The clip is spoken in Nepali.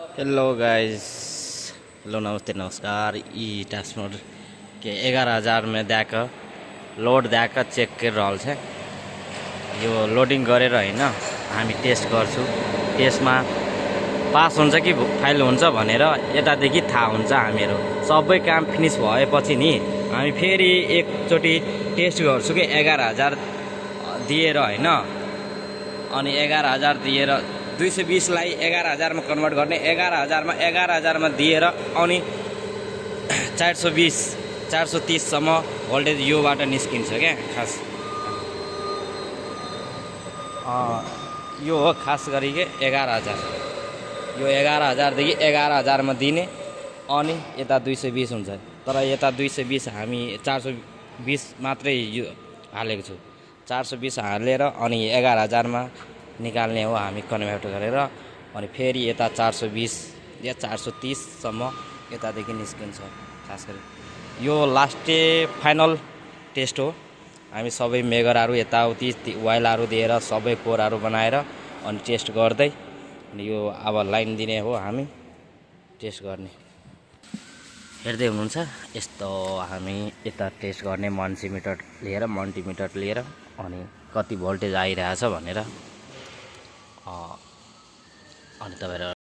हेलो गाइस, हेलो नमस्ते नमस्कार। ई ट्रांसफर के 11,000 में देकर लोड देकर चेक कर रहल छ। यो लोडिङ गरेर हैन हामी टेस्ट गर्छु। टेस्टमा पास हुन्छ कि फाइल हुन्छ भनेर यतादेखि थाहा हुन्छ। हामीहरू सबै काम फिनिश भएपछि नि हामी फेरि एकचोटि टेस्ट गर्छु कि 11,000 दिएर हैन। अनि 11,000 दिएर 220 लाई 11,000 में कन्भर्ट गर्ने। 11,000 में दिएर अनि 420-430 सम्म भोल्टेज योबाट निस्किन्छ क्या। खास यो हो खास गरी के 11,000। यो 11,000 देखि 11,000 में दिने अनि यता 220 हुन्छ। तर यता 220 हामी 420 मात्रै हालेको छु। 420 हालेर अनि 11,000 में निकाल्ने हो हामी कन्भर्ट गरेर। अनि फेरि यता 420 या 430 सम्म यतादेखि निस्किन्छ। खास गरी यो लास्ट फाइनल टेस्ट हो। हामी सबै मेगरहरू यताउति वाइलहरू दिएर सबै कोरहरू बनाएर अनि टेस्ट गर्दै अनि यो अब लाइन दिने हो हामी टेस्ट गर्ने। हेर्दै हुनुहुन्छ यस्तो हामी यता टेस्ट गर्ने मल्टिमिटर लिएर अनि कति भोल्टेज आइरहेछ भनेर अनि तपाईहरु